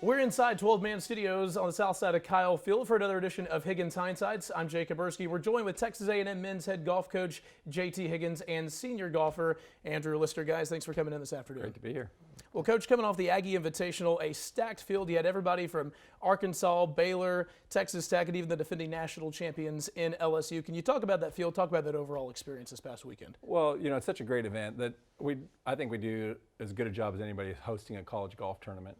We're inside 12-man studios on the south side of Kyle Field for another edition of Higgins Hindsights. I'm Jake Kaburski. We're joined with Texas A&M men's head golf coach JT Higgins and senior golfer Andrew Lister. Guys, thanks for coming in this afternoon. Great to be here. Well, Coach, coming off the Aggie Invitational, a stacked field. You had everybody from Arkansas, Baylor, Texas Tech, and even the defending national champions in LSU. Can you talk about that field, talk about that overall experience this past weekend? Well, you know, it's such a great event that I think we do as good a job as anybody hosting a college golf tournament.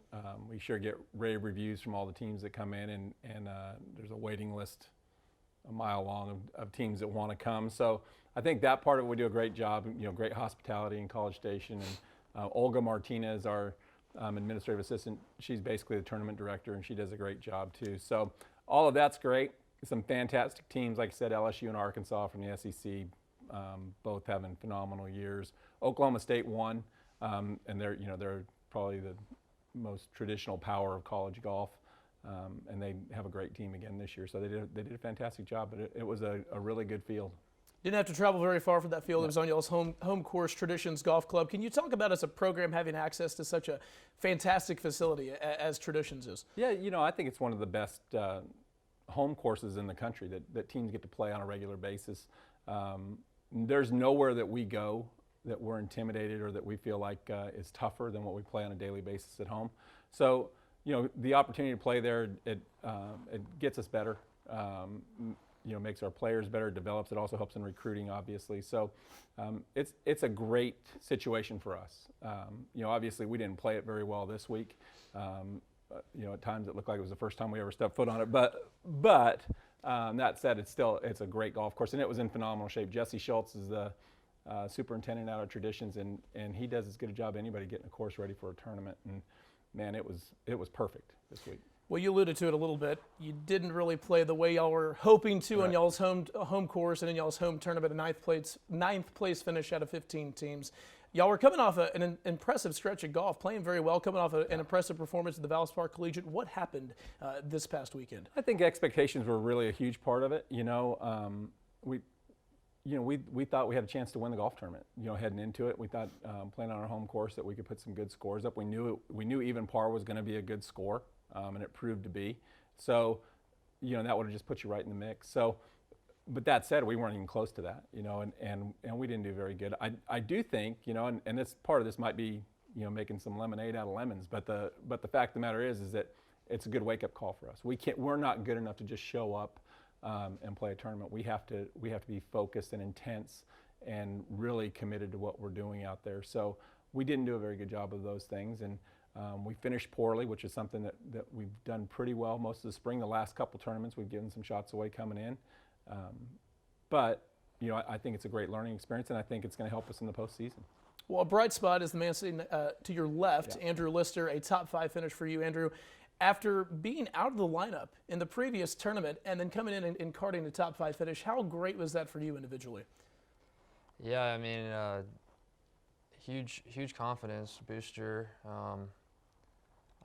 We sure get rave reviews from all the teams that come in, and there's a waiting list a mile long of teams that want to come. So I think that part of it we do a great job. You know, great hospitality in College Station. And Olga Martinez, our administrative assistant, she's basically the tournament director, and she does a great job too. So all of that's great. Some fantastic teams, like I said, LSU and Arkansas from the SEC, both having phenomenal years. Oklahoma State won, and they're probably the most traditional power of college golf, and they have a great team again this year. So they did a fantastic job, but it was a really good field. Didn't have to travel very far for that field. It was on y'all's home course, Traditions Golf Club. Can you talk about, as a program, having access to such a fantastic facility as Traditions is? Yeah, you know, I think it's one of the best home courses in the country that teams get to play on a regular basis. There's nowhere that we go that we're intimidated or that we feel like is tougher than what we play on a daily basis at home. So, you know, the opportunity to play there, it gets us better. You know, makes our players better, develops. It also helps in recruiting, obviously. So it's a great situation for us. You know, obviously we didn't play it very well this week. You know, at times it looked like it was the first time we ever stepped foot on it. But that said, it's a great golf course, and it was in phenomenal shape. Jesse Schultz is the superintendent out of Traditions, and he does as good a job as anybody getting a course ready for a tournament. And man, it was perfect this week. Well, you alluded to it a little bit. You didn't really play the way y'all were hoping to on y'all's home course and in y'all's home tournament, a ninth place finish out of 15 teams. Y'all were coming off an impressive stretch of golf, playing very well, coming off an impressive performance at the Valspar Collegiate. What happened this past weekend? I think expectations were really a huge part of it. You know, we thought we had a chance to win the golf tournament. You know, heading into it, we thought playing on our home course that we could put some good scores up. We knew even par was going to be a good score. And it proved to be. So, you know, that would have just put you right in the mix. So, but that said, we weren't even close to that, you know, and we didn't do very good. I do think, you know, and this part of this might be, you know, making some lemonade out of lemons, but the fact of the matter is that it's a good wake-up call for us. We're not good enough to just show up and play a tournament. We have to be focused and intense and really committed to what we're doing out there. So we didn't do a very good job of those things, and we finished poorly, which is something that we've done pretty well most of the spring. The last couple tournaments, we've given some shots away coming in. But, you know, I think it's a great learning experience, and I think it's going to help us in the postseason. Well, a bright spot is the man sitting to your left, yeah. Andrew Lister, a top 5 finish for you, Andrew. After being out of the lineup in the previous tournament and then coming in and carding the top 5 finish, how great was that for you individually? Yeah, I mean, huge confidence booster.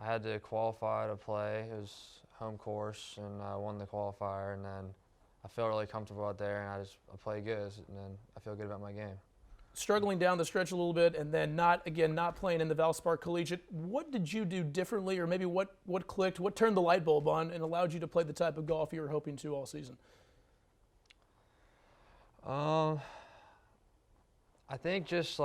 I had to qualify to play. It was home course, and I won the qualifier, and then I felt really comfortable out there, and I played good, and then I feel good about my game. Struggling down the stretch a little bit, and then not playing in the Valspar Collegiate. What did you do differently, or maybe what clicked, what turned the light bulb on and allowed you to play the type of golf you were hoping to all season? I think just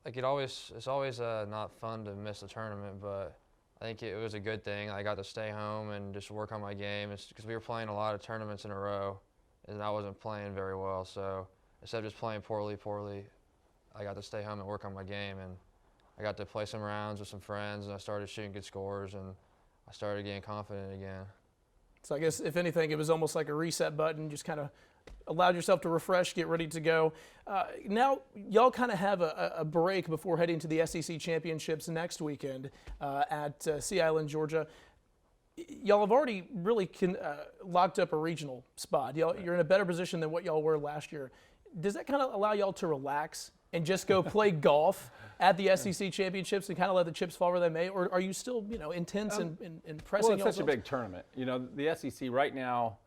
it's always not fun to miss a tournament, but I think it was a good thing. I got to stay home and just work on my game. It's because we were playing a lot of tournaments in a row, and I wasn't playing very well. So instead of just playing poorly, I got to stay home and work on my game, and I got to play some rounds with some friends, and I started shooting good scores, and I started getting confident again. So I guess, if anything, it was almost like a reset button, just kind of allowed yourself to refresh, get ready to go. Now, y'all kind of have a break before heading to the SEC Championships next weekend at Sea Island, Georgia. Y'all have already really locked up a regional spot. You're in a better position than what y'all were last year. Does that kind of allow y'all to relax and just go play golf at the SEC Championships and kind of let the chips fall where they may? Or are you still, you know, intense and pressing? Well, it's such a big tournament. You know, the SEC right now,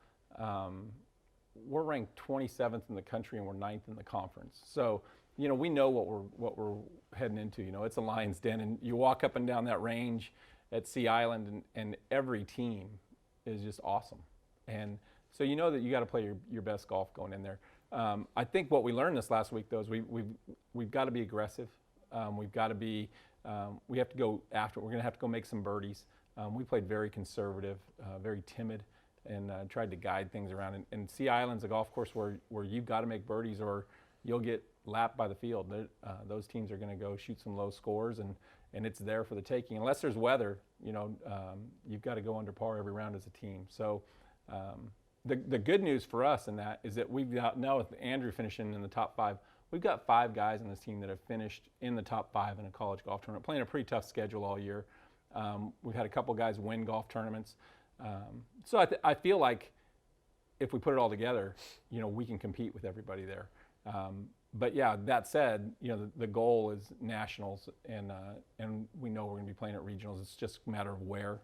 we're ranked 27th in the country and we're 9th in the conference. So we know what we're heading into. It's a lion's den, and you walk up and down that range at Sea Island, and every team is just awesome. And so you know that you got to play your best golf going in there. I think what we learned this last week, though, is we've got to be aggressive. We've got to be. We have to go after it. We're going to have to go make some birdies. We played very conservative, very timid, and tried to guide things around. And Sea Island's a golf course where you've got to make birdies or you'll get lapped by the field. Those teams are going to go shoot some low scores, and it's there for the taking. Unless there's weather, you've got to go under par every round as a team. So the good news for us in that is that we've got, now with Andrew finishing in the top 5, we've got 5 guys on this team that have finished in the top 5 in a college golf tournament, playing a pretty tough schedule all year. We've had a couple guys win golf tournaments. So I feel like if we put it all together, we can compete with everybody there. But yeah, that said, the goal is nationals, and we know we're going to be playing at regionals. It's just a matter of where,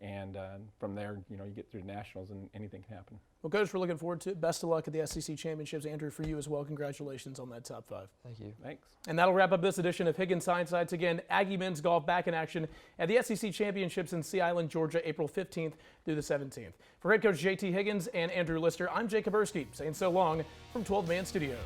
and from there, you get through nationals, and anything can happen. Well, Coach, we're looking forward to it. Best of luck at the SEC Championships. Andrew, for you as well, congratulations on that top 5. Thank you. Thanks. And that'll wrap up this edition of Higgins Hindsights. Again, Aggie men's golf back in action at the SEC Championships in Sea Island, Georgia, April 15th through the 17th. For head coach JT Higgins and Andrew Lister, I'm Jake Kaburski saying so long from 12 Man Studio.